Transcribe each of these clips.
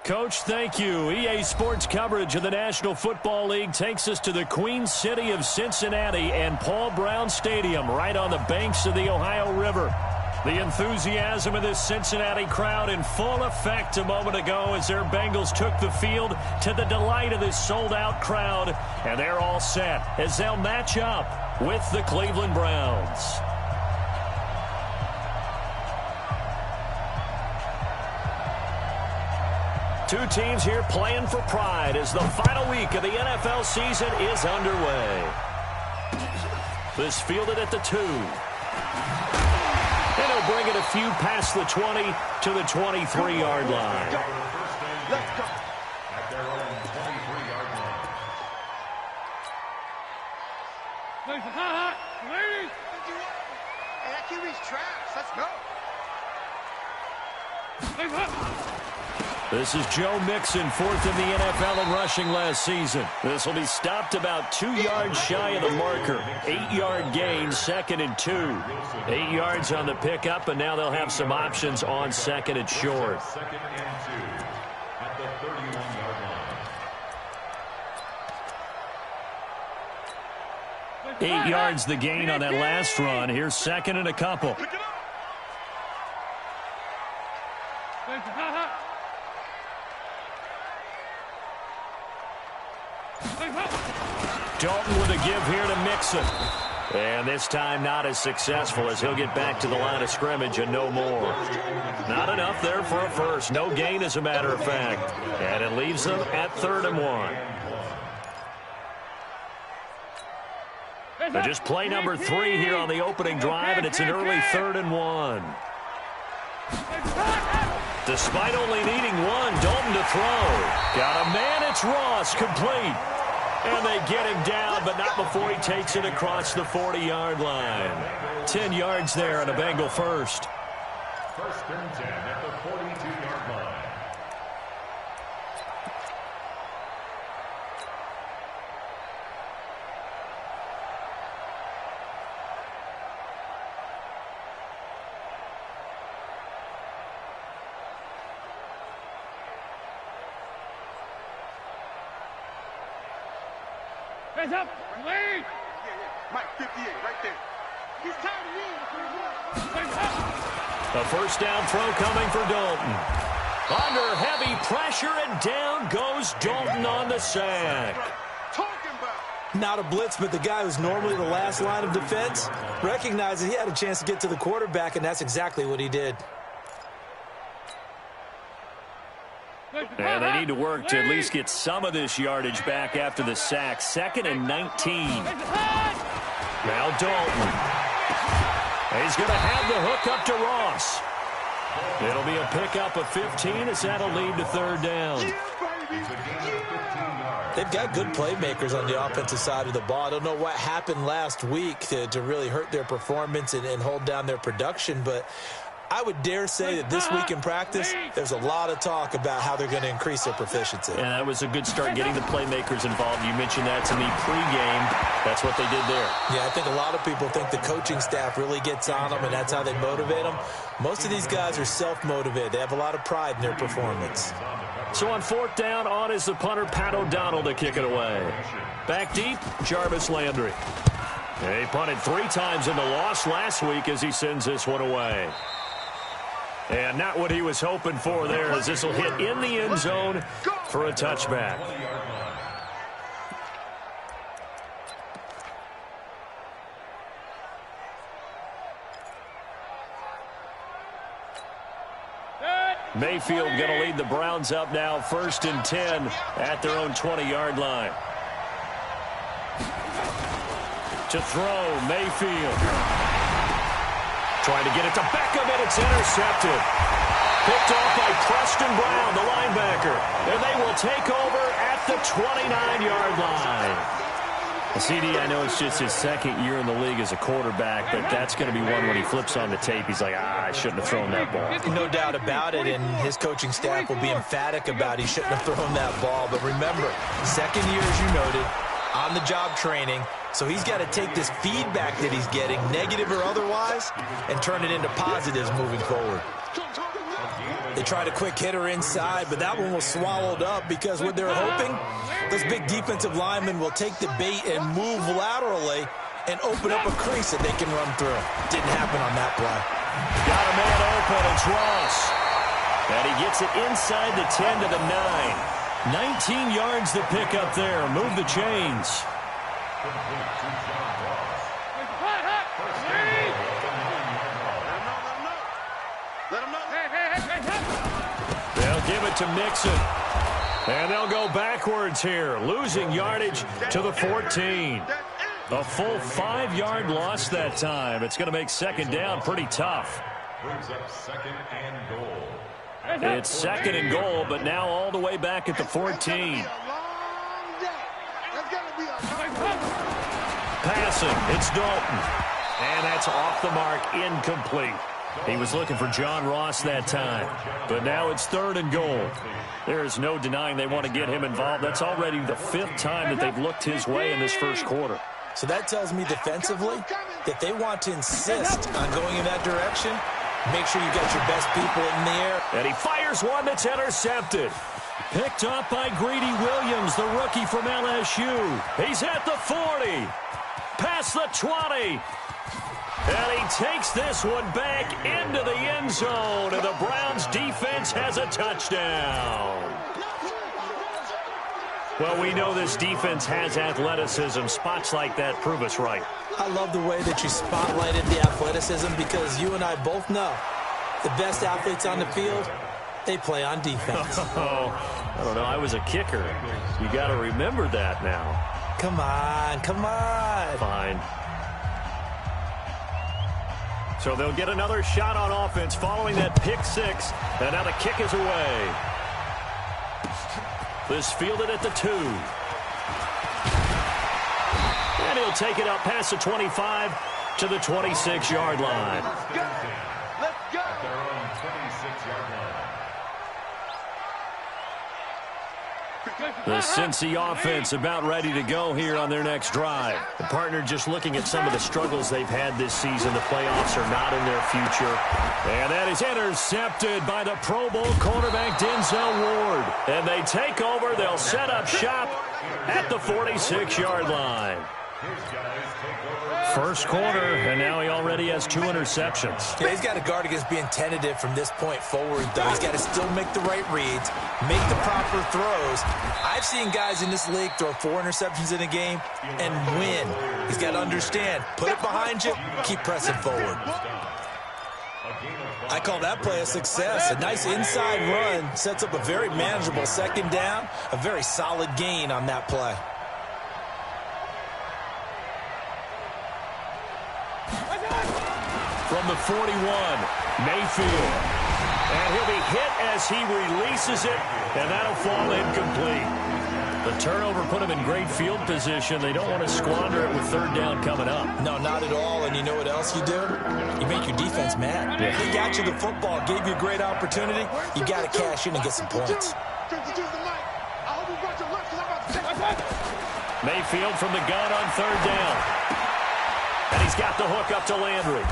Coach, thank you. EA Sports coverage of the National Football League takes us to the Queen City of Cincinnati and Paul Brown Stadium right on the banks of the Ohio River. The enthusiasm of this Cincinnati crowd in full effect a moment ago as their Bengals took the field to the delight of this sold-out crowd. And they're all set as they'll match up with the Cleveland Browns. Two teams here playing for pride as the final week of the NFL season is underway. This fielded at the 2. And he'll bring it a few past the 20 to the 23-yard line. Let's go. At their own 23-yard line. Hey, that QB's trash. Let's go. This is Joe Mixon, fourth in the NFL in rushing last season. This will be stopped about 2 yards shy of the marker. 8-yard gain, 2nd and 2. 8 yards on the pickup, and now they'll have some options on 2nd and short. 2nd and 2 at the 31-yard line. 8 yards the gain on that last run. Here's 2nd and a couple. Dalton with a give here to Mixon. And this time not as successful as he'll get back to the line of scrimmage and no more. Not enough there for a first. No gain, as a matter of fact. And it leaves them at 3rd and 1. But just play number 3 here on the opening drive, and it's an early 3rd and 1. Despite only needing one, Dalton to throw. Got a man, it's Ross, complete. And they get him down, but not before he takes it across the 40-yard line. 10 yards there and a Bengal first. 1st and 10 at the 42-yard line. Hands up. Lead. Mike, 58, right there. He's tired of A first down throw coming for Dalton. Under heavy pressure, and down goes Dalton on the sack. Not a blitz, but the guy who's normally the last line of defense recognizes he had a chance to get to the quarterback, and that's exactly what he did. And they need to work to at least get some of this yardage back after the sack. 2nd and 19. Now Dalton. He's going to have the hook up to Ross. It'll be a pickup of 15 as that'll lead to 3rd down. They've got good playmakers on the offensive side of the ball. I don't know what happened last week to really hurt their performance and hold down their production, but I would dare say that this week in practice, there's a lot of talk about how they're going to increase their proficiency. And that was a good start, getting the playmakers involved. You mentioned that to me pregame. That's what they did there. Yeah, I think a lot of people think the coaching staff really gets on them, and that's how they motivate them. Most of these guys are self-motivated. They have a lot of pride in their performance. So on 4th down, on is the punter, Pat O'Donnell, to kick it away. Back deep, Jarvis Landry. He punted 3 times in the loss last week as he sends this one away. And not what he was hoping for there, as this will hit in the end zone for a touchback. Mayfield going to lead the Browns up now, 1st and 10 at their own 20-yard line. To throw, Mayfield. Trying to get it to Beckham, and it's intercepted. Picked off by Preston Brown, the linebacker. And they will take over at the 29-yard line. CD, I know it's just his 2nd year in the league as a quarterback, but that's going to be one when he flips on the tape. He's like, I shouldn't have thrown that ball. No doubt about it, and his coaching staff will be emphatic about he shouldn't have thrown that ball. But remember, 2nd year, as you noted, on-the-job training. So he's got to take this feedback that he's getting, negative or otherwise, and turn it into positives moving forward. They They tried a quick hitter inside, but that one was swallowed up because what they're hoping, those big defensive linemen will take the bait and move laterally and open up a crease that they can run through. Didn't happen on that play. Got a man open. It's Ross. And he gets it inside the 10 to the 9. 19 yards to pick up there. Move the chains. They'll give it to Mixon. And they'll go backwards here, losing yardage to the 14. A full 5-yard loss that time. It's going to make second down pretty tough. Brings up second and goal. It's second and goal, but now all the way back at the 14. Passing, it's Dalton. And that's off the mark, incomplete. He was looking for John Ross that time. But now it's third and goal. There is no denying they want to get him involved. That's already the 5th time that they've looked his way in this first quarter. So that tells me defensively that they want to insist on going in that direction. Make sure you got your best people in the air. And he fires one that's intercepted. Picked up by Greedy Williams, the rookie from LSU. He's at the 40. Past the 20. And he takes this one back into the end zone. And the Browns defense has a touchdown. Well, we know this defense has athleticism. Spots like that prove us right. I love the way that you spotlighted the athleticism because you and I both know the best athletes on the field, they play on defense. Oh, I don't know. I was a kicker. You got to remember that now. Come on, come on. Fine. So they'll get another shot on offense following that pick 6. And now the kick is away. This fielded at the 2. And he'll take it up past the 25 to the 26-yard line. Let's go. At their own 26-yard line. The Cincy offense about ready to go here on their next drive. The partner just looking at some of the struggles they've had this season. The playoffs are not in their future. And that is intercepted by the Pro Bowl cornerback Denzel Ward. And they take over. They'll set up shop at the 46-yard line. First quarter, and now he already has 2 interceptions. Yeah, he's got to guard against being tentative from this point forward, though. He's got to still make the right reads, make the proper throws. I've seen guys in this league throw 4 interceptions in a game and win. He's got to understand, put it behind you, keep pressing forward. I call that play a success. A nice inside run sets up a very manageable second down, a very solid gain on that play. From the 41, Mayfield. And he'll be hit as he releases it, and that'll fall incomplete. The turnover put him in great field position. They don't want to squander it with third down coming up. No, not at all. And you know what else you do? You make your defense mad. Yeah. They got you the football, gave you a great opportunity. You got to cash in and get some points. Mayfield from the gun on third down. And he's got the hook up to Landry.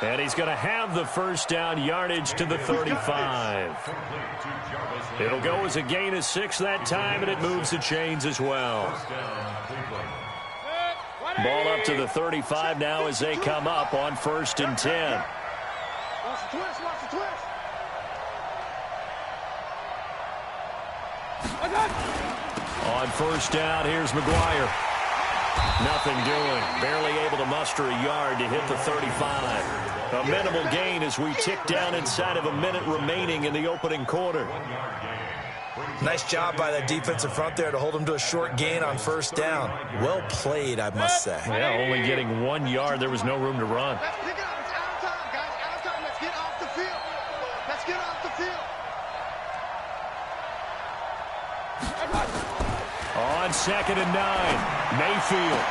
And he's going to have the first down, yardage to the 35. It'll go as a gain of 6 that time, and it moves the chains as well. Ball up to the 35 now as they come up on 1st and 10. On 1st down, here's McGuire. Nothing doing. Barely able to muster a yard to hit the 35. A minimal gain as we tick down inside of a minute remaining in the opening quarter. Nice job by that defensive front there to hold him to a short gain on 1st down. Well played, I must say. Yeah, only getting 1 yard. There was no room to run. Let's pick it up. It's out of time, guys. Out of time. Let's get off the field. Let's get off the field. On 2nd and 9, Mayfield.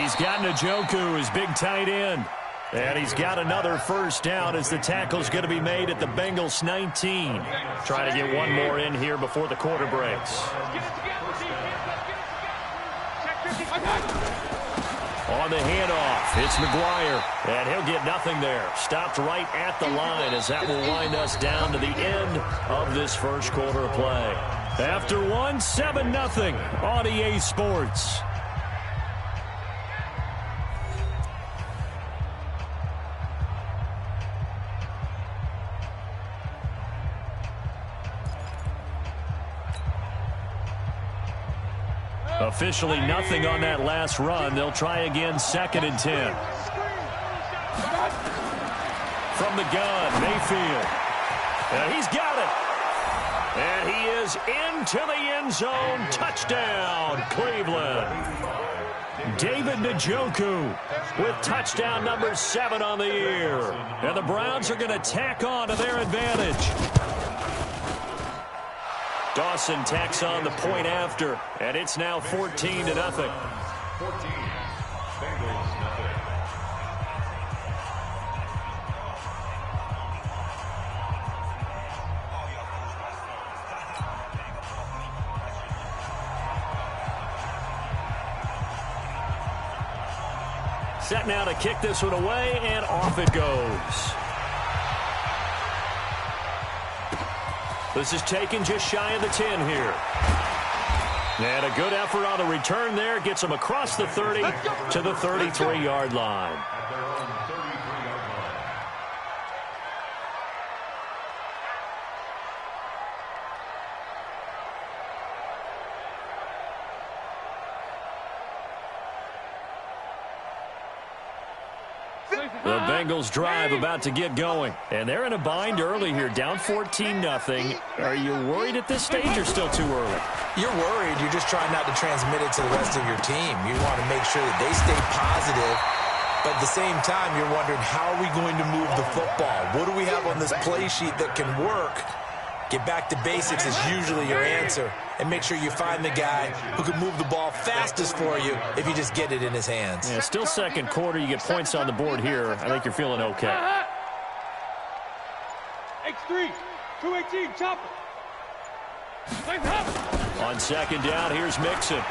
He's got Njoku, his big tight end. And he's got another first down as the tackle's going to be made at the Bengals 19. Trying to get one more in here before the quarter breaks. On the handoff, it's McGuire, and he'll get nothing there. Stopped right at the line as that will wind us down to the end of this first quarter of play. After one, 7-0 on EA Sports. Officially nothing on that last run. They'll try again, 2nd and 10. From the gun, Mayfield. And he's got it. And he is into the end zone. Touchdown, Cleveland. David Njoku with touchdown number 7 on the year. And the Browns are going to tack on to their advantage. Dawson tacks on the point after, and it's now 14-0. 14, Bengals, nothing. Set now to kick this one away, and off it goes. This is taken just shy of the 10 here. And a good effort on the return there. Gets him across the 30 to the 33-yard line. At their own 33-yard line. The Bengals drive about to get going. And they're in a bind early here, down 14-0. Are you worried at this stage or still too early? You're worried. You're just trying not to transmit it to the rest of your team. You want to make sure that they stay positive. But at the same time, you're wondering, how are we going to move the football? What do we have on this play sheet that can work? Get back to basics is usually your answer. And make sure you find the guy who can move the ball fastest for you if you just get it in his hands. Yeah, still second quarter. You get points on the board here. I think you're feeling okay. X3, 218, chopper. On second down, here's Mixon.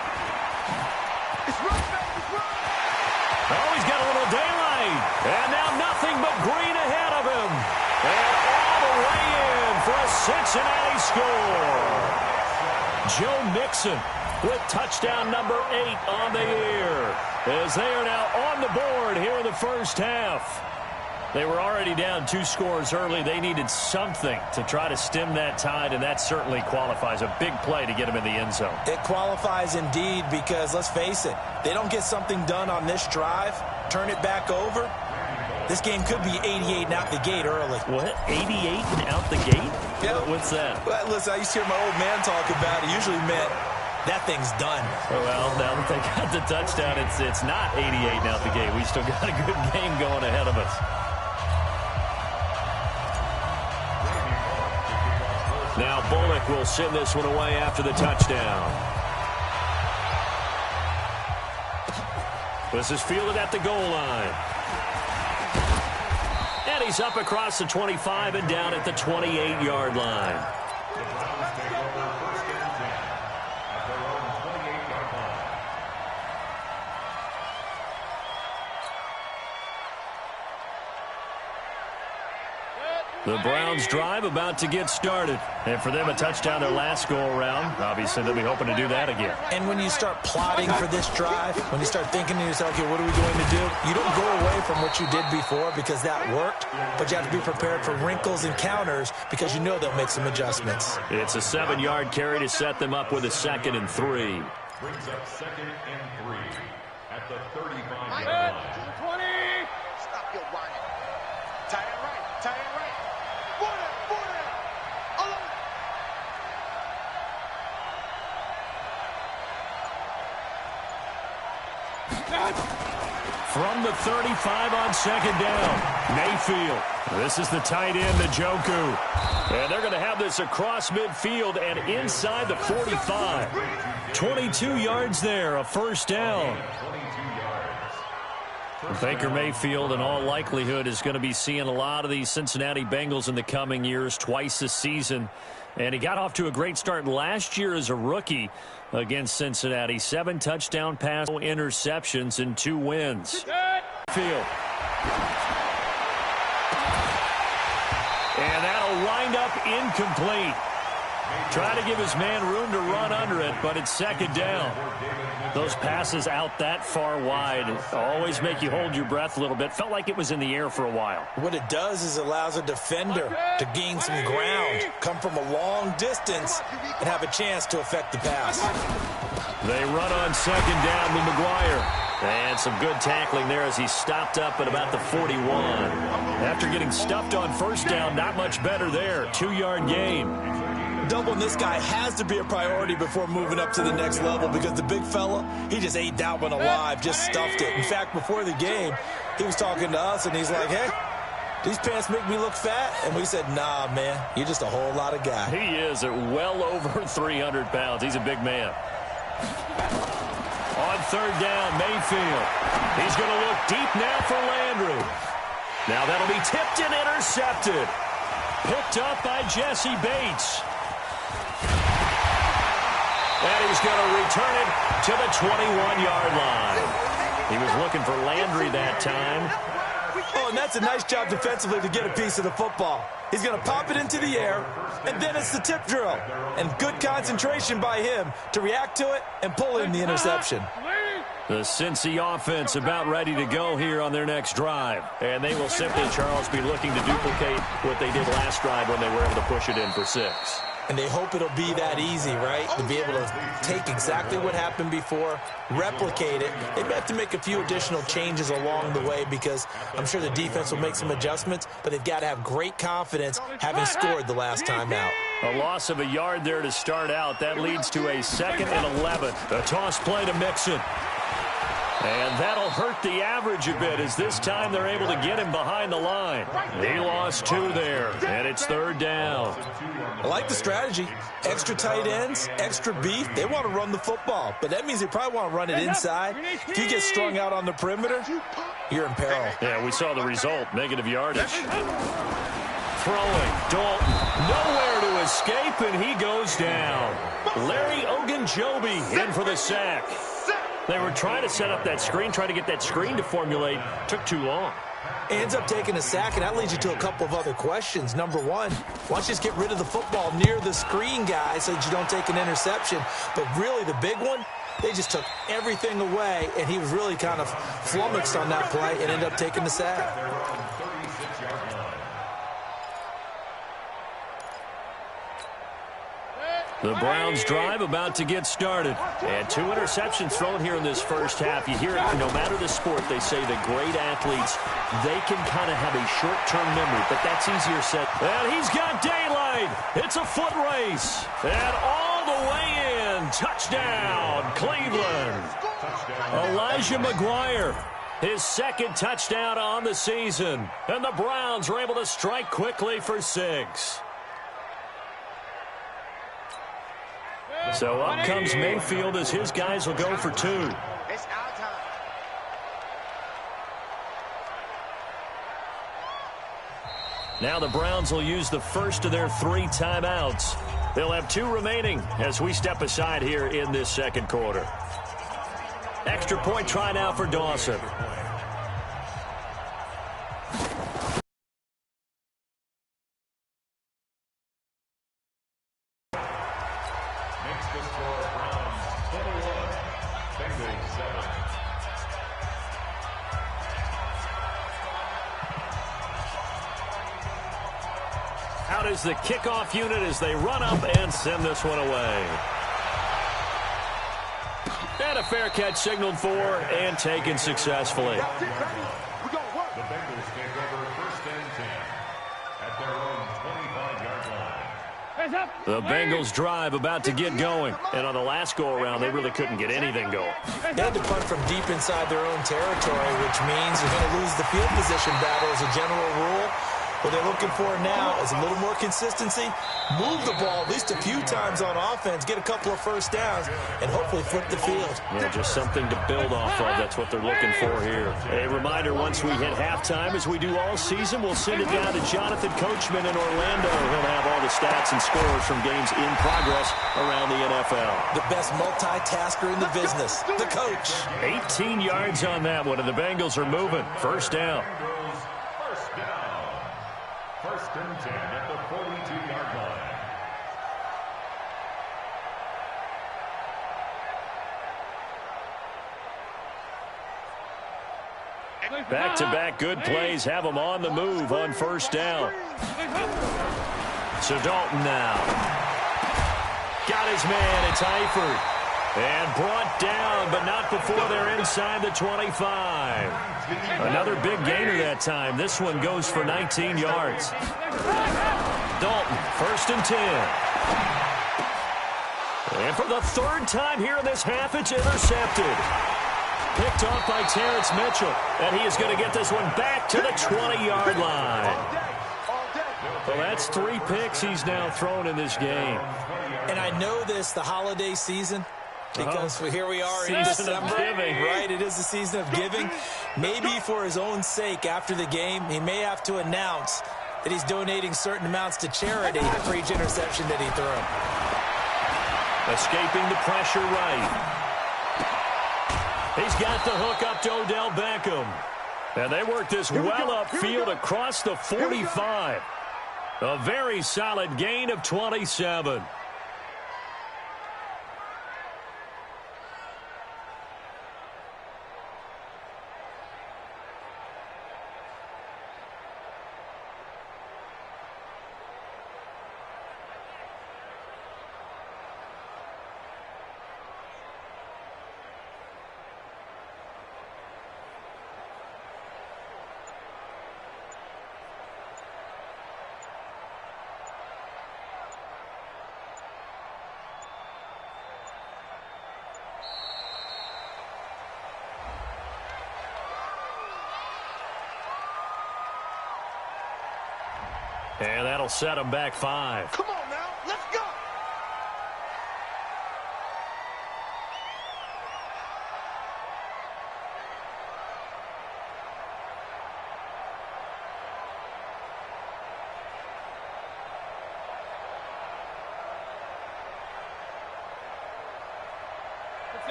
Oh, he's got a little daylight. And now nothing but green ahead of him. And all the way in for a Cincinnati score. Joe Mixon with touchdown number 8 on the year. As they are now on the board here in the first half. They were already down 2 scores early. They needed something to try to stem that tide, and that certainly qualifies. A big play to get them in the end zone. It qualifies indeed because, let's face it, they don't get something done on this drive, turn it back over, this game could be 88 and out the gate early. What? 88 and out the gate? Yeah. What's that? Well, listen, I used to hear my old man talk about it. It usually meant that thing's done. Well, now that they got the touchdown, it's not 88 and out the gate. We still got a good game going ahead of us. Now Bullock will send this one away after the touchdown. This is fielded at the goal line. And he's up across the 25 and down at the 28-yard line. The Browns drive about to get started. And for them, a touchdown their last go-around. Obviously, they'll be hoping to do that again. And when you start plotting for this drive, when you start thinking to yourself, okay, what are we going to do? You don't go away from what you did before because that worked, but you have to be prepared for wrinkles and counters because you know they'll make some adjustments. It's a 7-yard carry to set them up with a 2nd and 3. Brings up 2nd and 3 at the 35-yard line. 20. Stop your whining. Tie it right. Tie it right. From the 35 on 2nd down, Mayfield. This is the tight end, Njoku. And they're going to have this across midfield and inside the 45. 22 yards there, a first down. Baker Mayfield, in all likelihood, is going to be seeing a lot of these Cincinnati Bengals in the coming years, twice this season. And he got off to a great start last year as a rookie against Cincinnati. 7 touchdown passes, no interceptions, and 2 wins. Field. And that'll wind up incomplete. Trying to give his man room to run under it, but it's second down. Those passes out that far wide always make you hold your breath a little bit. Felt like it was in the air for a while. What it does is allows a defender to gain some ground, come from a long distance, and have a chance to affect the pass. They run on second down with McGuire. And some good tackling there as he stopped up at about the 41. After getting stuffed on first down, not much better there. 2-yard gain. Doubling this guy has to be a priority before moving up to the next level because the big fella, he just ate that one alive, just stuffed it. In fact, before the game, he was talking to us, and he's like, hey, these pants make me look fat? And we said, nah, man, you're just a whole lot of guy. He is at well over 300 pounds. He's a big man. On third down, Mayfield. He's going to look deep now for Landry. Now that'll be tipped and intercepted. Picked up by Jesse Bates. And he's going to return it to the 21-yard line. He was looking for Landry that time. Oh, and that's a nice job defensively to get a piece of the football. He's going to pop it into the air, and then it's the tip drill. And good concentration by him to react to it and pull in the interception. The Cincy offense about ready to go here on their next drive. And they will simply, Charles, be looking to duplicate what they did last drive when they were able to push it in for 6. And they hope it'll be that easy, right? To be able to take exactly what happened before, replicate it. They may have to make a few additional changes along the way because I'm sure the defense will make some adjustments, but they've got to have great confidence having scored the last time out. A loss of a yard there to start out. That leads to a 2nd and 11. A toss play to Mixon. And that'll hurt the average a bit as this time they're able to get him behind the line. He lost 2 there, and it's third down. I like the strategy. Extra tight ends, extra beef. They want to run the football, but that means they probably want to run it inside. If you get strung out on the perimeter, you're in peril. Yeah, we saw the result, negative yardage. Throwing, Dalton, nowhere to escape, and he goes down. Larry Ogunjobi in for the sack. They were trying to set up that screen, trying to get that screen to formulate. Took too long. Ends up taking a sack, and that leads you to a couple of other questions. Number one, why don't you just get rid of the football near the screen guy so that you don't take an interception? But really the big one, they just took everything away, and he was really kind of flummoxed on that play and ended up taking the sack. The Browns drive about to get started. And 2 interceptions thrown here in this first half. You hear it, no matter the sport, they say that great athletes, they can kind of have a short-term memory, but that's easier said. And he's got daylight. It's a foot race. And all the way in. Touchdown, Cleveland. Elijah McGuire, his 2nd touchdown on the season. And the Browns are able to strike quickly for 6. So up comes Mayfield as his guys will go for 2. It's our time. Now the Browns will use the first of their 3 timeouts. They'll have 2 remaining as we step aside here in this second quarter. Extra point try now for Dawson. Out is the kickoff unit as they run up and send this one away. And a fair catch signaled for and taken successfully. The Bengals take over 1st and 10 at their own 25-yard line. The Bengals drive about to get going. And on the last go-around, they really couldn't get anything going. They had to punt from deep inside their own territory, which means you're going to lose the field position battle as a general rule. What they're looking for now is a little more consistency, move the ball at least a few times on offense, get a couple of first downs, and hopefully flip the field. Yeah, just something to build off of. That's what they're looking for here. A reminder, once we hit halftime, as we do all season, we'll send it down to Jonathan Coachman in Orlando. He'll have all the stats and scores from games in progress around the NFL. The best multitasker in the business, the coach. 18 yards on that one, and the Bengals are moving. First down. First down. First and 10 at the 42-yard line. Back-to-back good plays have them on the move on first down. So Dalton now. Got his man. It's Eifert. And brought down, but not before they're inside the 25. Another big gainer that time. This one goes for 19 yards. Dalton, first and 10. And for the third time here in this half, it's intercepted. Picked off by Terrence Mitchell. And he is going to get this one back to the 20-yard line. Well, that's 3 picks he's now thrown in this game. And I know this, the holiday season, because here we are in December, right? It is the season of giving. Maybe for his own sake, after the game, he may have to announce that he's donating certain amounts to charity for each interception that he threw. Escaping the pressure right. He's got the hook up to Odell Beckham. And they work this well upfield across the 45. A very solid gain of 27. And that'll set him back 5. Come on now, let's go.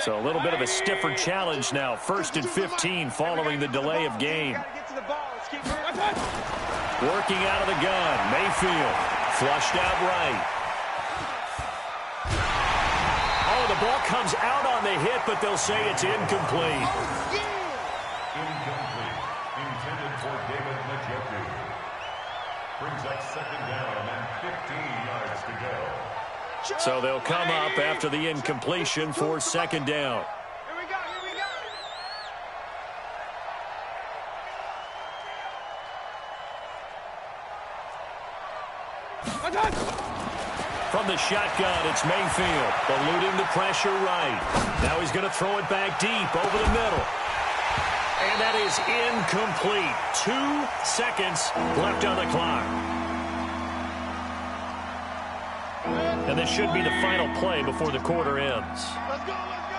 So a little bit of a stiffer challenge now. First and 15 following the delay of game. Working out of the gun. Mayfield flushed out right. Oh, the ball comes out on the hit, but they'll say it's incomplete. Incomplete. Intended for David Njoku. Brings up second down and 15 yards to go. So they'll come up after the incompletion for second down. Here we go, here we go. From the shotgun, it's Mayfield, eluding the pressure right. Now he's going to throw it back deep over the middle. And that is incomplete. 2 seconds left on the clock. And this should be the final play before the quarter ends. Let's go, let's go.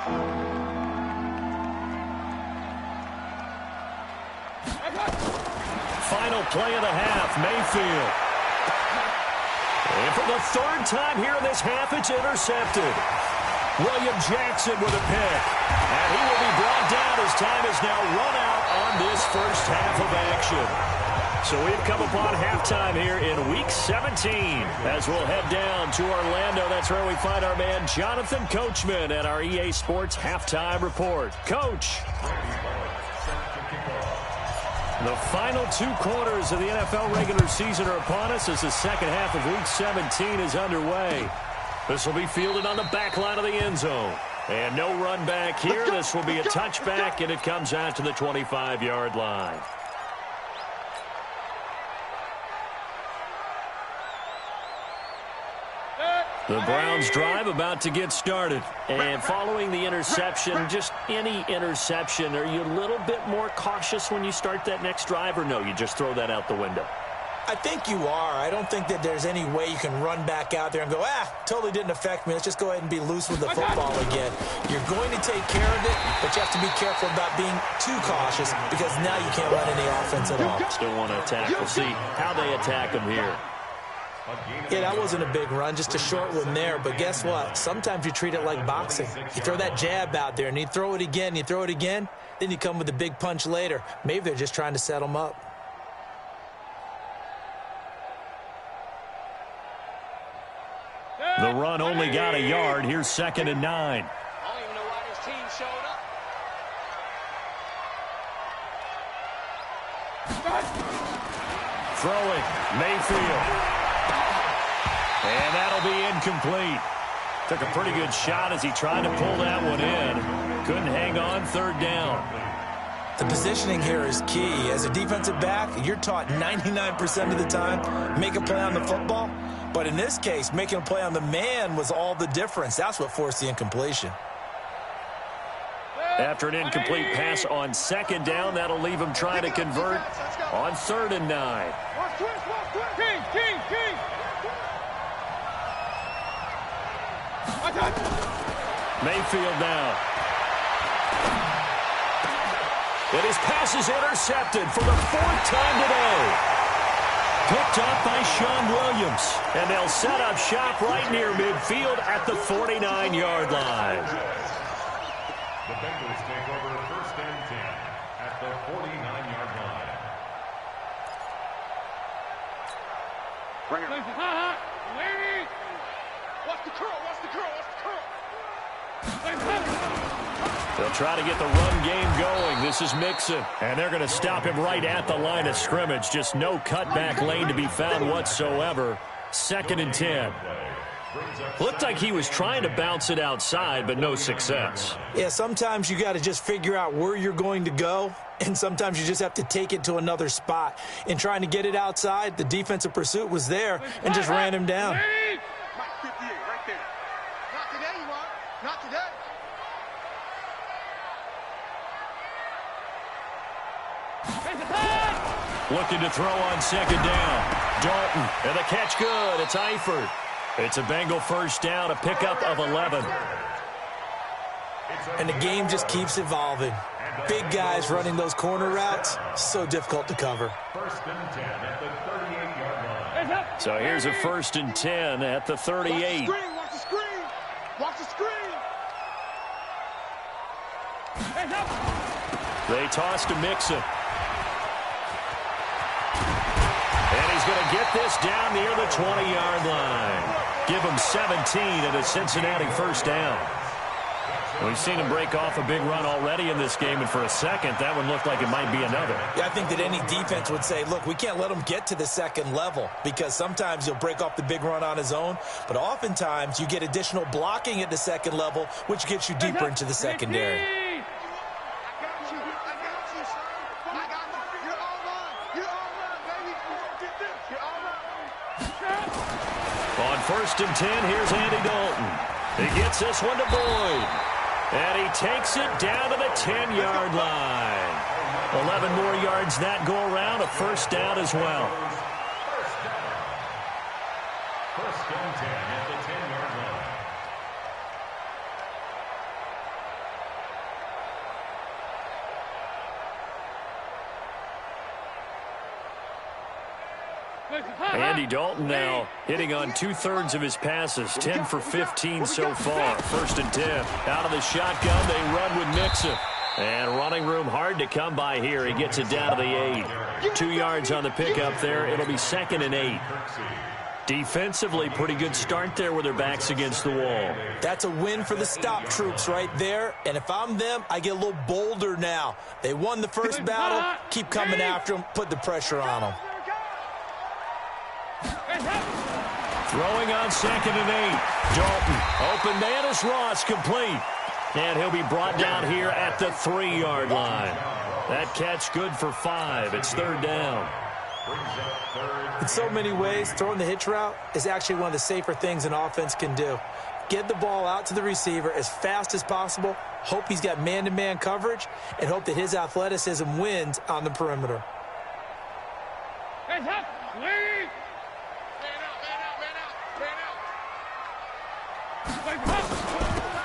Final play of the half, Mayfield. And for the third time here in this half, it's intercepted. William Jackson with a pick. And he will be brought down as time is now run out on this first half of action. So we've come upon halftime here in Week 17 as we'll head down to Orlando. That's where we find our man Jonathan Coachman at our EA Sports Halftime Report. Coach. The final 2 quarters of the NFL regular season are upon us as the second half of Week 17 is underway. This will be fielded on the back line of the end zone. And no run back here. This will be a touchback, and it comes out to the 25-yard line. The Browns drive about to get started. And following the interception, just any interception, are you a little bit more cautious when you start that next drive, or no, you just throw that out the window? I think you are. I don't think that there's any way you can run back out there and go, totally didn't affect me. Let's just go ahead and be loose with the football again. You're going to take care of it, but you have to be careful about being too cautious because now you can't run any offense at all. Still want to attack. We'll see how they attack him here. Yeah, that wasn't a big run, just a short one there. But guess what? Sometimes you treat it like boxing. You throw that jab out there, and you throw it again, then you come with a big punch later. Maybe they're just trying to set them up. The run only got a yard. Here's 2nd and 9. I don't even know why this team showed up. Throwing, Mayfield. And that'll be incomplete. Took a pretty good shot as he tried to pull that one in. Couldn't hang on, 3rd down. The positioning here is key. As a defensive back, you're taught 99% of the time, make a play on the football. But in this case, making a play on the man was all the difference. That's what forced the incompletion. After an incomplete pass on 2nd down, that'll leave him trying to convert on 3rd and 9. Mayfield now. And his pass is intercepted for the 4th time today. Picked up by Sean Williams. And they'll set up shop right near midfield at the 49-yard line. The Bengals take over 1st and 10 at the 49-yard line. Bring it. Watch the curl, watch the curl, watch the curl. They'll try to get the run game going. This is Mixon. And they're going to stop him right at the line of scrimmage. Just no cutback lane to be found whatsoever. 2nd and 10. Looked like he was trying to bounce it outside, but no success. Yeah, sometimes you got to just figure out where you're going to go, and sometimes you just have to take it to another spot. In trying to get it outside, the defensive pursuit was there and just ran him down. Mike 58 right there. Not today, you want. Not today. Looking to throw on 2nd down. Dalton, and the catch good. It's Eifert. It's a Bengal 1st down, a pickup of 11. And the game just keeps evolving. Big guys running those corner routes, so difficult to cover. 1st and 10 at the 38-yard line. So here's a 1st and 10 at the 38. Watch the screen. Watch the screen. They toss to Mixon. And he's going to get this down near the 20-yard line. Give him 17 and a Cincinnati 1st down. We've seen him break off a big run already in this game, and for a second, that one looked like it might be another. Yeah, I think that any defense would say, look, we can't let him get to the 2nd level because sometimes he'll break off the big run on his own, but oftentimes you get additional blocking at the 2nd level, which gets you deeper into the secondary. On 1st and 10, here's Andy Dalton. He gets this one to Boyd. And he takes it down to the 10-yard line. 11 more yards that go around, a 1st down as well. 1st and 10 at the 10-yard line. Andy Dalton now hitting on 2/3 of his passes, 10 for 15 so far. 1st and 10. Out of the shotgun, they run with Mixon. And running room hard to come by here. He gets it down to the 8. 2 yards on the pickup there. It'll be 2nd and 8. Defensively, pretty good start there with their backs against the wall. That's a win for the stop troops right there. And if I'm them, I get a little bolder now. They won the first battle. Keep coming after them. Put the pressure on them. Throwing on 2nd and 8. Dalton, open man is Ross, complete. And he'll be brought down here at the 3-yard line. That catch good for 5. It's 3rd down. In so many ways, throwing the hitch route is actually one of the safer things an offense can do. Get the ball out to the receiver as fast as possible, hope he's got man-to-man coverage, and hope that his athleticism wins on the perimeter. Lead.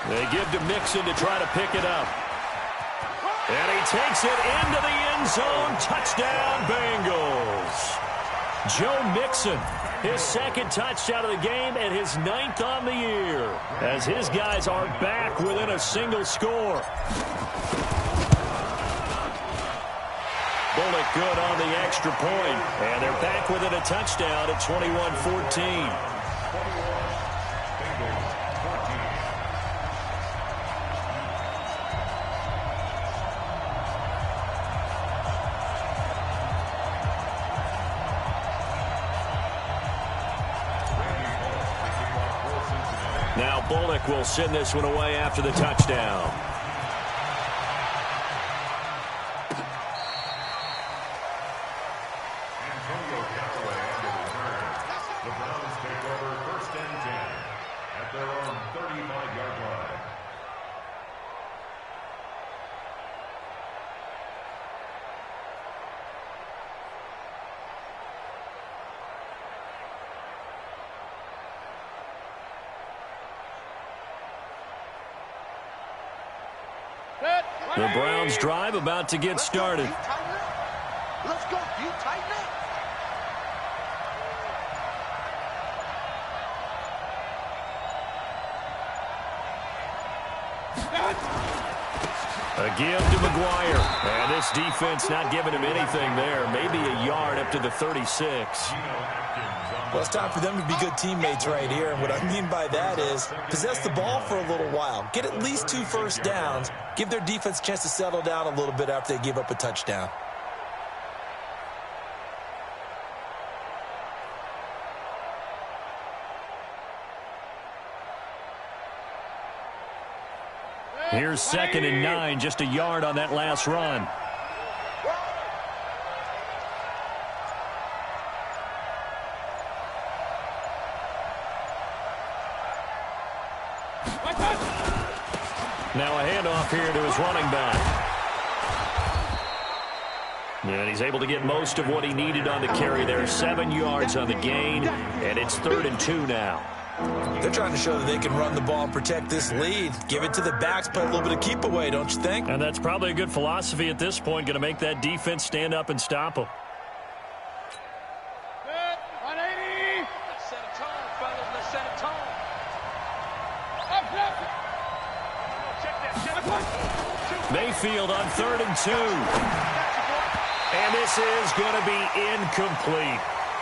They give to Mixon to try to pick it up. And he takes it into the end zone. Touchdown, Bengals. Joe Mixon, his second touchdown of the game and his 9th on the year, as his guys are back within a single score. Bullock good on the extra point, and they're back within a touchdown at 21-14. Now Bullock will send this one away after the touchdown. The Browns take over 1st and 10 at their own 35-yard line. The Browns drive about to get started. Let's go. You tighten up. A give to McGuire. And this defense not giving him anything there. Maybe a yard up to the 36. Well, it's time for them to be good teammates right here. And what I mean by that is possess the ball for a little while. Get at least 2 first downs. Give their defense a chance to settle down a little bit after they give up a touchdown. Here's 2nd and 9, just a yard on that last run. Now a handoff here to his running back. And he's able to get most of what he needed on the carry there. 7 yards on the gain, and it's 3rd and 2 now. They're trying to show that they can run the ball and protect this lead. Give it to the backs, play a little bit of keep away, don't you think? And that's probably a good philosophy at this point, going to make that defense stand up and stop them. Good. 180. Let's set a tone, fellas. Let's set a tone. Mayfield on 3rd and 2. And this is going to be incomplete.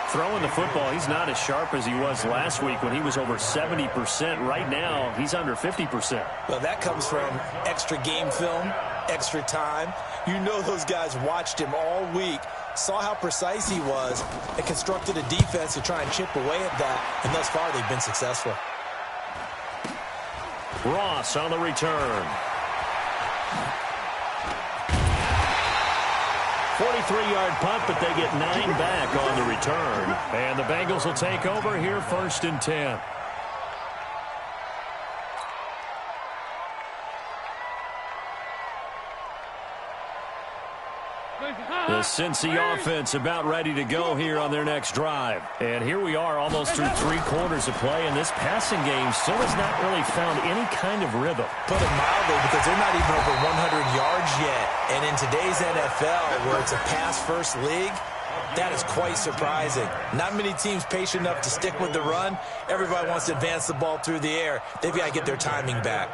Throwing the football, he's not as sharp as he was last week when he was over 70%. Right now, he's under 50%. Well, that comes from extra game film, extra time. You know those guys watched him all week, saw how precise he was, and constructed a defense to try and chip away at that. And thus far, they've been successful. Ross on the return. 43-yard punt, but they get 9 back on the return. And the Bengals will take over here 1st and 10. The Cincy offense about ready to go here on their next drive. And here we are almost through 3 quarters of play, and this passing game still has not really found any kind of rhythm. Put it mildly, because they're not even over 100 yards yet. And in today's NFL, where it's a pass-first league, that is quite surprising. Not many teams patient enough to stick with the run. Everybody wants to advance the ball through the air. They've got to get their timing back.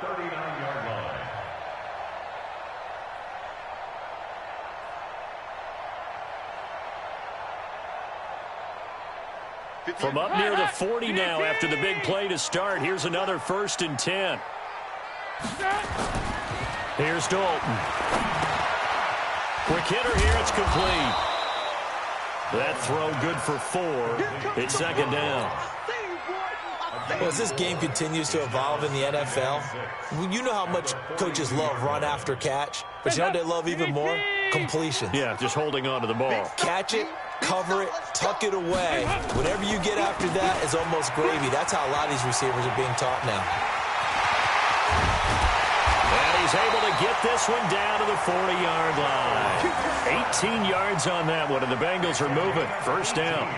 From up near the 40 now after the big play to start. Here's another 1st and 10. Here's Dalton. Quick hitter here. It's complete. That throw good for 4. It's 2nd down. Well, as this game continues to evolve in the NFL, you know how much coaches love run after catch, but you know what they love even more? Completions. Yeah, just holding on to the ball. Catch it, cover it, tuck it away. Whatever you get after that is almost gravy. That's how a lot of these receivers are being taught now. And he's able to get this one down to the 40-yard line. 18 yards on that one, and the Bengals are moving. 1st down.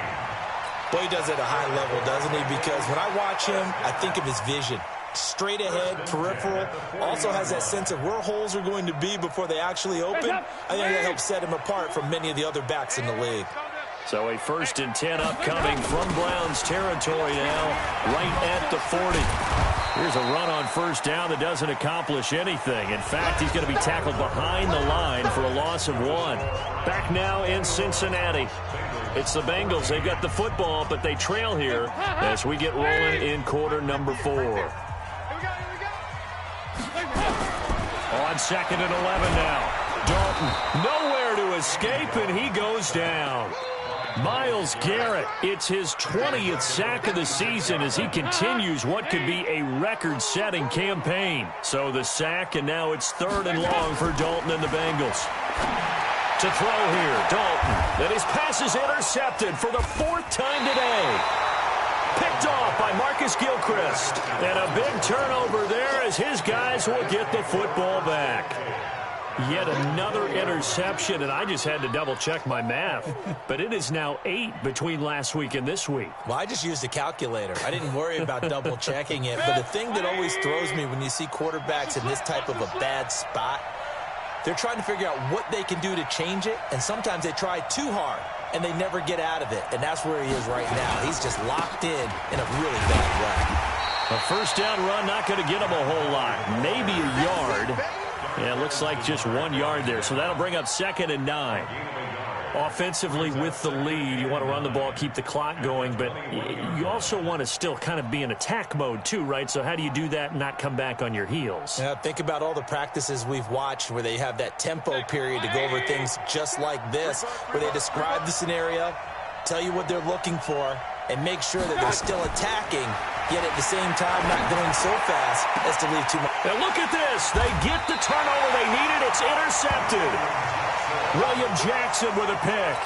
Well, he does it at a high level, doesn't he? Because when I watch him, I think of his vision. Straight ahead, peripheral, also has that sense of where holes are going to be before they actually open. I think that helps set him apart from many of the other backs in the league. So a 1st and 10 upcoming from Browns territory now, right at the 40. Here's a run on 1st down that doesn't accomplish anything. In fact, he's going to be tackled behind the line for a loss of 1. Back now in Cincinnati. It's the Bengals. They've got the football, but they trail here as we get rolling in quarter number 4. On 2nd and 11 now. Dalton nowhere to escape, and he goes down. Myles Garrett, it's his 20th sack of the season as he continues what could be a record-setting campaign. So the sack, and now it's 3rd and long for Dalton and the Bengals. To throw here, Dalton. And his pass is intercepted for the 4th time today. Picked off by Marcus Gilchrist. And a big turnover there as his guys will get the football back. Yet another interception, and I just had to double-check my math. But it is now 8 between last week and this week. Well, I just used a calculator. I didn't worry about double-checking it. But the thing that always throws me when you see quarterbacks in this type of a bad spot, they're trying to figure out what they can do to change it, and sometimes they try too hard, and they never get out of it. And that's where he is right now. He's just locked in a really bad way. A 1st down run, not going to get him a whole lot. Maybe a yard. Yeah, it looks like just 1 yard there. So that'll bring up 2nd and 9. Offensively with the lead, you want to run the ball, keep the clock going, but you also want to still kind of be in attack mode too, right? So how do you do that and not come back on your heels? Yeah, think about all the practices we've watched where they have that tempo period to go over things just like this, where they describe the scenario, tell you what they're looking for, and make sure that they're still attacking, yet at the same time not going so fast as to leave too much. Now look at this. They get the turnover they needed. It's intercepted. William Jackson with a pick.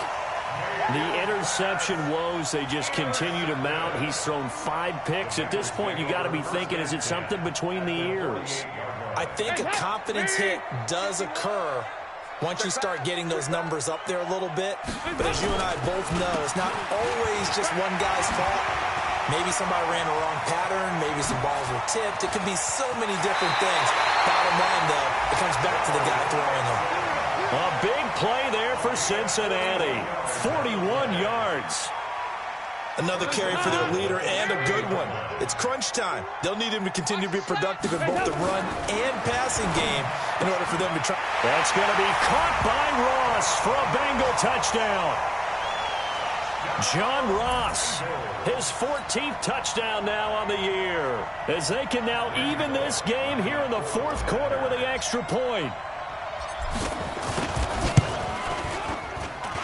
The interception woes, they just continue to mount. He's thrown 5 picks. At this point, you got to be thinking, is it something between the ears? I think a confidence hit does occur once you start getting those numbers up there a little bit. But as you and I both know, it's not always just one guy's fault. Maybe somebody ran a wrong pattern. Maybe some balls were tipped. It could be so many different things. Bottom line, though, it comes back to the guy throwing them. A big play there for Cincinnati. 41 yards. Another carry for their leader, and a good one. It's crunch time. They'll need him to continue to be productive in both the run and passing game in order for them to try. That's going to be caught by Ross for a Bengal touchdown. John Ross, his 14th touchdown now on the year, as they can now even this game here in the 4th quarter with the extra point.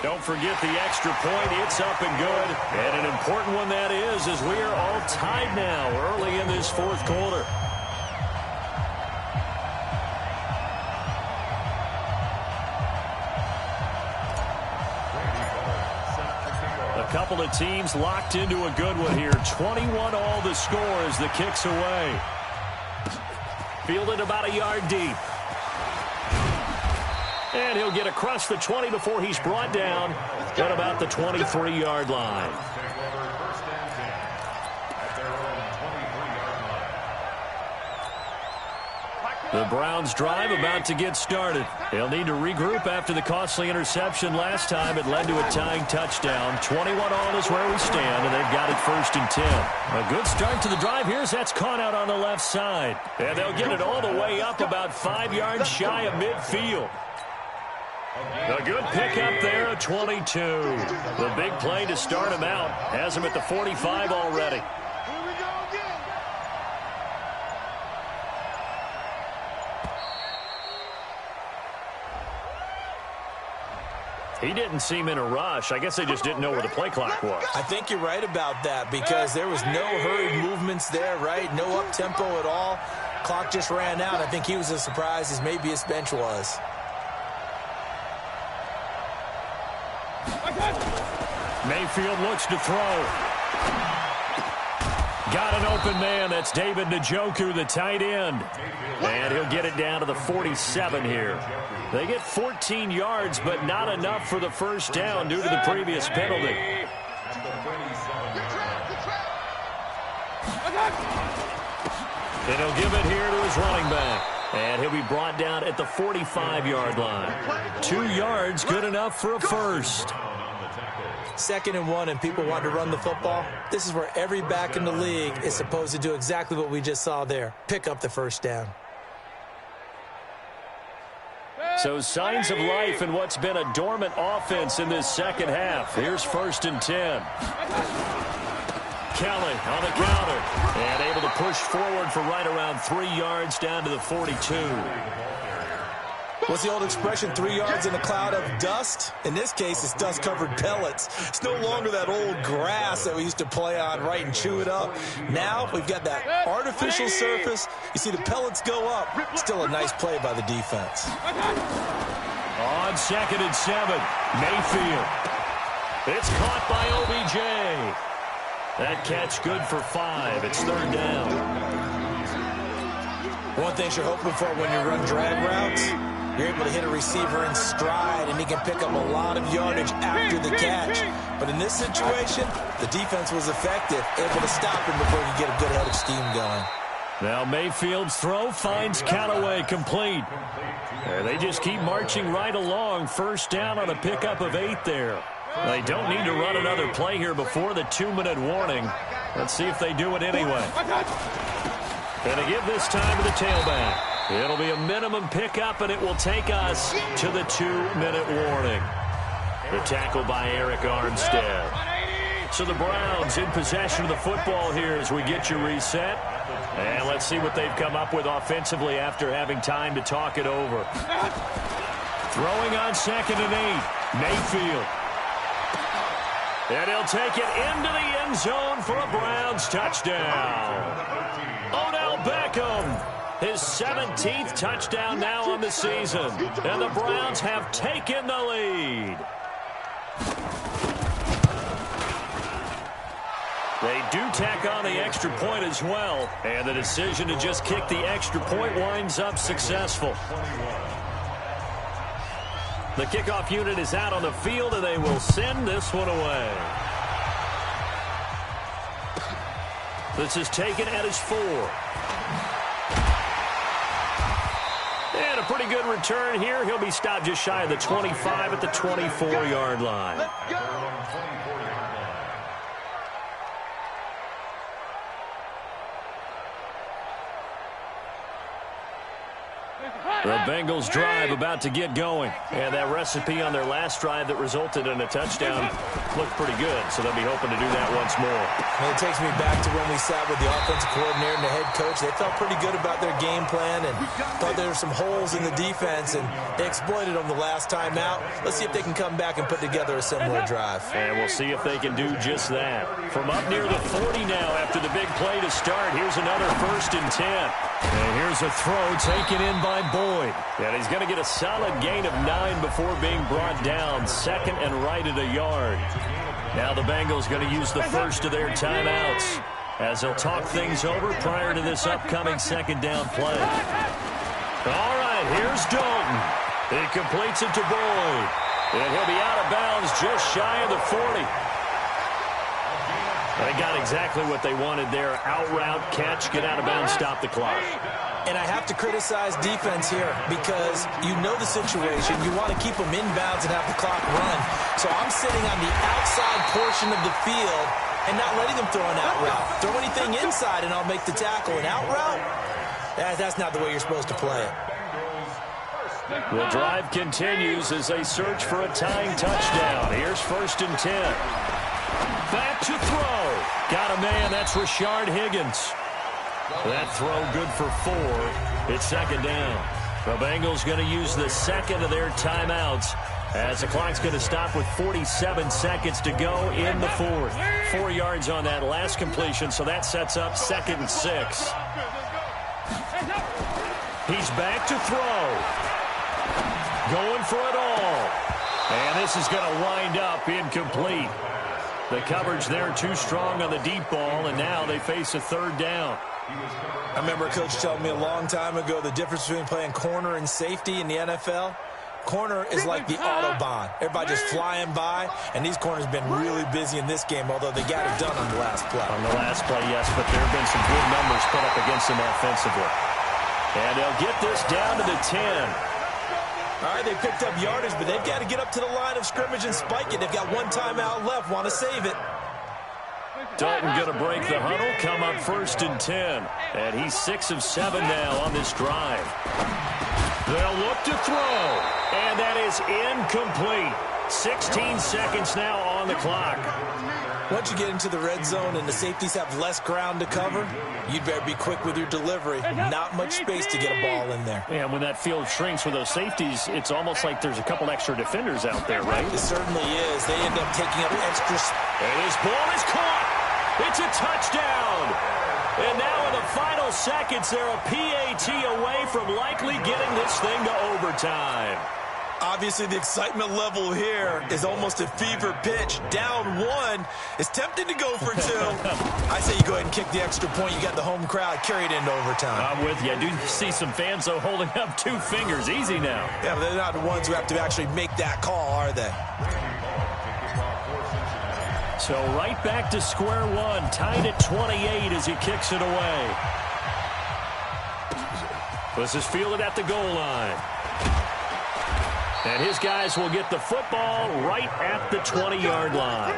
Don't forget the extra point. It's up and good. And an important one that is, as we are all tied now early in this 4th quarter. A couple of teams locked into a good one here. 21 all the score as the kick's away. Fielded about a yard deep. And he'll get across the 20 before he's brought down at about the 23-yard line. The Browns drive about to get started. They'll need to regroup after the costly interception last time. It led to a tying touchdown. 21 all is where we stand, and they've got it 1st and 10. A good start to the drive. Here's that's caught out on the left side. And they'll get it all the way up about 5 yards shy of midfield. A good pickup there at 22. The big play to start him out. Has him at the 45 already. He didn't seem in a rush. I guess they just didn't know where the play clock was. I think you're right about that because there was no hurried movements there, right? No up-tempo at all. Clock just ran out. I think he was as surprised as maybe his bench was. Mayfield looks to throw. Got an open man. That's David Njoku, the tight end. And he'll get it down to the 47 here. They get 14 yards, but not enough for the 1st down due to the previous penalty. And he'll give it here to his running back. And he'll be brought down at the 45-yard line. 2 yards, good enough for a first. 2nd and 1, and people want to run the football. This is where every back in the league is supposed to do exactly what we just saw there. Pick up the first down. So signs of life in what's been a dormant offense in this second half. Here's 1st and 10. Kelly on the counter and able to push forward for right around 3 yards down to the 42. What's the old expression, 3 yards in a cloud of dust? In this case, it's dust-covered pellets. It's no longer that old grass that we used to play on, right, and chew it up. Now we've got that artificial surface. You see the pellets go up. Still a nice play by the defense. On 2nd and 7, Mayfield. It's caught by OBJ. That catch good for 5. It's 3rd down. One thing you're hoping for when you run drag routes, you're able to hit a receiver in stride, and he can pick up a lot of yardage after the catch. But in this situation, the defense was effective, able to stop him before he could get a good head of steam going. Now Mayfield's throw finds Callaway complete. They just keep marching right along. 1st down on a pickup of 8 there. They don't need to run another play here before the 2-minute warning. Let's see if they do it anyway. And they give this time to the tailback. It'll be a minimum pickup, and it will take us to the 2-minute warning. The tackle by Eric Armstead. So the Browns in possession of the football here as we get you reset. And let's see what they've come up with offensively after having time to talk it over. Throwing on 2nd and 8. Mayfield. And he'll take it into the end zone for a Browns touchdown. Odell Beckham. His 17th touchdown now on the season. And the Browns have taken the lead. They do tack on the extra point as well. And the decision to just kick the extra point winds up successful. The kickoff unit is out on the field, and they will send this one away. This is taken at his 4. And a pretty good return here. He'll be stopped just shy of the 25 at the 24-yard line. The Bengals drive about to get going. And that recipe on their last drive that resulted in a touchdown looked pretty good. So they'll be hoping to do that once more. And it takes me back to when we sat with the offensive coordinator and the head coach. They felt pretty good about their game plan and thought there were some holes in the defense, and they exploited them the last time out. Let's see if they can come back and put together a similar drive. And we'll see if they can do just that. From up near the 40 now after the big play to start, here's another 1st and 10. And here's a throw taken in by Boyd. And he's going to get a solid gain of 9 before being brought down. 2nd and right at a yard. Now the Bengals going to use the first of their timeouts as they'll talk things over prior to this upcoming 2nd down play. All right, here's Dalton. He completes it to Boyd. And he'll be out of bounds just shy of the 40. They got exactly what they wanted there. Out route, catch, get out of bounds, stop the clock. And I have to criticize defense here because you know the situation. You want to keep them inbounds and have the clock run. So I'm sitting on the outside portion of the field and not letting them throw an out route. Throw anything inside and I'll make the tackle. An out route? That's not the way you're supposed to play it. The drive continues as they search for a tying touchdown. Here's 1st and 10. Back to throw. Got a man. That's Rashard Higgins. That throw good for 4. It's 2nd down. The Bengals going to use the 2nd of their timeouts as the clock's going to stop with 47 seconds to go in the 4th. 4 yards on that last completion, so that sets up 2nd and 6. He's back to throw. Going for it all. And this is going to wind up incomplete. The coverage there too strong on the deep ball, and now they face a 3rd down. I remember a coach telling me a long time ago the difference between playing corner and safety in the NFL. Corner is like the Autobahn. Everybody just flying by, and these corners have been really busy in this game, although they got it done on the last play. On the last play, yes, but there have been some good numbers put up against them offensively. And they'll get this down to the 10. All right, they picked up yardage, but they've got to get up to the line of scrimmage and spike it. They've got one timeout left, want to save it. Dalton going to break the huddle, come up 1st and 10. And he's 6 of 7 now on this drive. They'll look to throw, and that is incomplete. 16 seconds now on the clock. Once you get into the red zone and the safeties have less ground to cover, you'd better be quick with your delivery. Not much space to get a ball in there. Yeah, when that field shrinks with those safeties, it's almost like there's a couple extra defenders out there, right? It certainly is. They end up taking up extra. And his ball is caught. It's a touchdown. And now in the final seconds, they're a PAT away from likely getting this thing to overtime. Obviously, the excitement level here is almost a fever pitch. Down 1. It's tempting to go for 2. I say you go ahead and kick the extra point. You got the home crowd. Carry it into overtime. I'm with you. I do see some fans, though, holding up 2 fingers. Easy now. Yeah, but they're not the ones who have to actually make that call, are they? So right back to square one. Tied at 28 as he kicks it away. This is fielded at the goal line. And his guys will get the football right at the 20-yard line.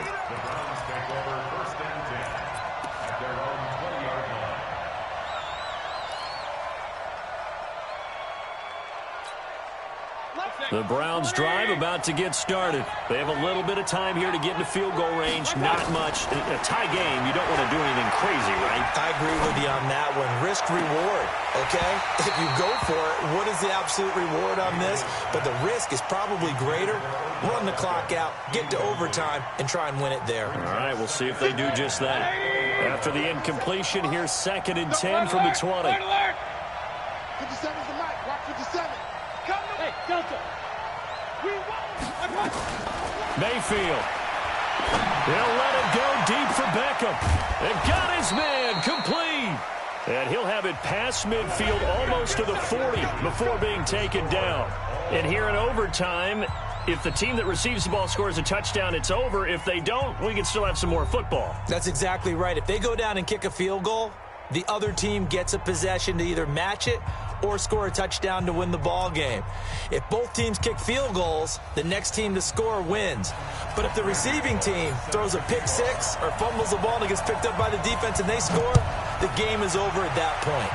The Browns drive about to get started. They have a little bit of time here to get into field goal range. Not much. A tie game, you don't want to do anything crazy, right? I agree with you on that one. Risk reward, okay? If you go for it, what is the absolute reward on this? But the risk is probably greater. Run the clock out, get to overtime, and try and win it there. All right, we'll see if they do just that. After the incompletion, here's 2nd and 10 from the 20. 57's the mic. Watch 57. Come to me. Delta. Mayfield. He'll let it go deep for Beckham. And got his man complete. And he'll have it past midfield almost to the 40 before being taken down. And here in overtime, if the team that receives the ball scores a touchdown, it's over. If they don't, we can still have some more football. That's exactly right. If they go down and kick a field goal, the other team gets a possession to either match it or score a touchdown to win the ball game. If both teams kick field goals, the next team to score wins. But if the receiving team throws a pick 6 or fumbles the ball and it gets picked up by the defense and they score, the game is over at that point.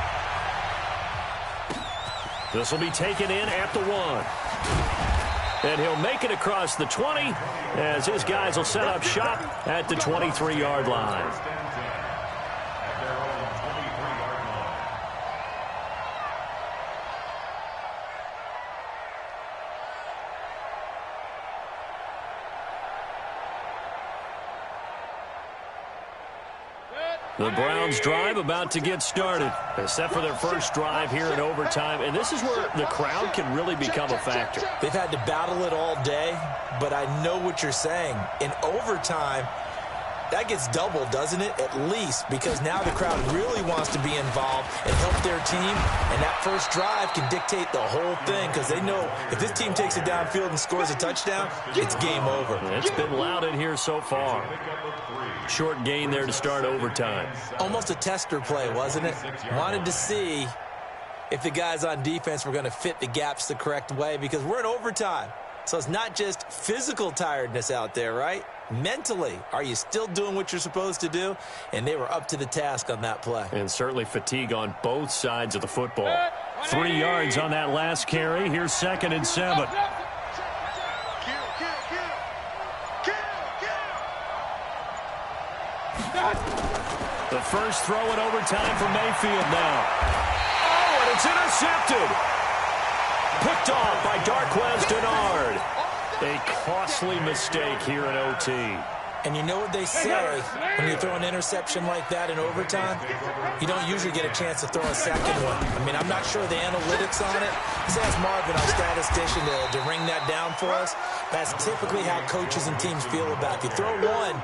This will be taken in at the 1. And he'll make it across the 20 as his guys will set up shop at the 23-yard line. The Browns drive about to get started. Except for their first drive here in overtime. And this is where the crowd can really become a factor. They've had to battle it all day, but I know what you're saying. In overtime, that gets doubled, doesn't it? At least, because now the crowd really wants to be involved and help their team. And that first drive can dictate the whole thing because they know if this team takes it downfield and scores a touchdown, it's game over. It's been loud in here so far. Short gain there to start overtime. Almost a tester play, wasn't it? Wanted to see if the guys on defense were going to fit the gaps the correct way because we're in overtime. So it's not just physical tiredness out there, right? Mentally, are you still doing what you're supposed to do? And they were up to the task on that play. And certainly fatigue on both sides of the football. 3 yards on that last carry. Here's 2nd and 7. The first throw in overtime for Mayfield now. Oh, and it's intercepted. Picked off by Darquez Denard. A costly mistake here in OT. And you know what they say when you throw an interception like that in overtime? You don't usually get a chance to throw a second one. I mean, I'm not sure the analytics on it. Let's ask Marvin, our statistician, to ring that down for us. That's typically how coaches and teams feel about it. If you throw one,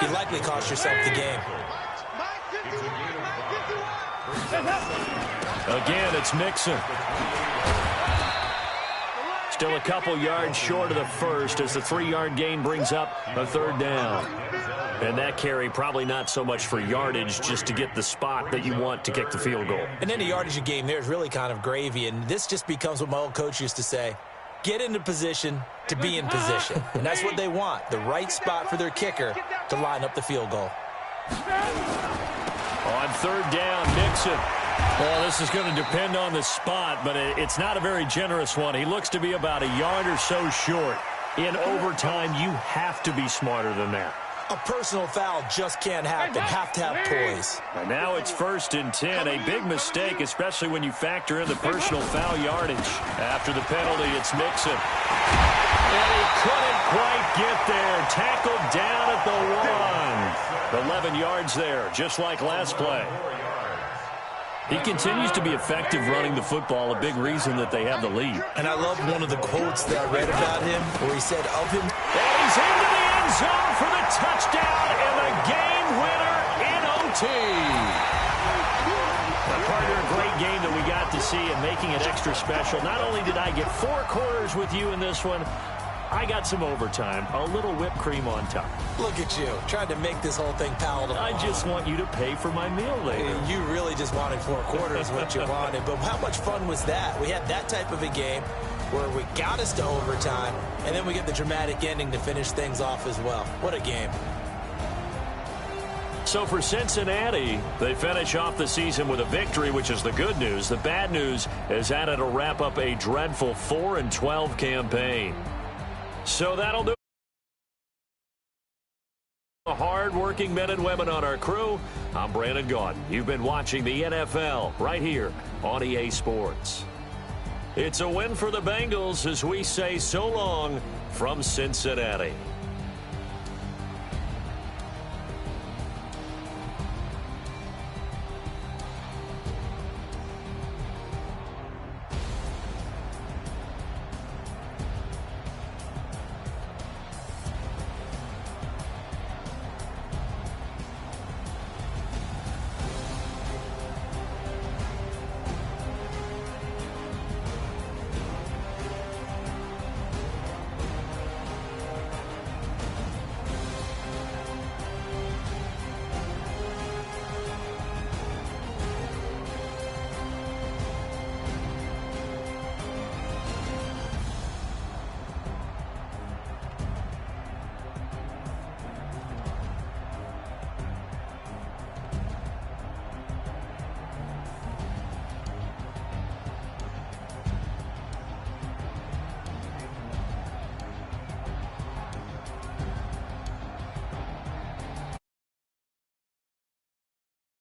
you likely cost yourself the game. Again, it's Mixon. Still a couple yards short of the first as the 3-yard gain brings up a 3rd down. And that carry probably not so much for yardage, just to get the spot that you want to kick the field goal. And then the yardage of game there is really kind of gravy, and this just becomes what my old coach used to say: get into position to be in position. And that's what they want, the right spot for their kicker to line up the field goal. On 3rd down, Mixon. Well, this is going to depend on the spot, but it's not a very generous one. He looks to be about a yard or so short. In overtime, you have to be smarter than that. A personal foul just can't happen. Have to have poise. And now it's 1st and 10. A big mistake, especially when you factor in the personal foul yardage. After the penalty, it's Mixon. And he couldn't quite get there. Tackled down at the 1. 11 yards there, just like last play. He continues to be effective running the football, a big reason that they have the lead. And I love one of the quotes that I read about him, where he said of him, and he's into the end zone for the touchdown and the game winner in OT. Partner, a great game that we got to see, and making it extra special. Not only did I get 4 quarters with you in this one, I got some overtime, a little whipped cream on top. Look at you, trying to make this whole thing palatable. I just want you to pay for my meal later. You really just wanted 4 quarters, what you wanted. But how much fun was that? We had that type of a game where we got us to overtime, and then we get the dramatic ending to finish things off as well. What a game. So for Cincinnati, they finish off the season with a victory, which is the good news. The bad news is that it'll wrap up a dreadful 4-12 campaign. So that'll do it. The hard-working men and women on our crew. I'm Brandon Gaudin. You've been watching the NFL right here on EA Sports. It's a win for the Bengals as we say so long from Cincinnati.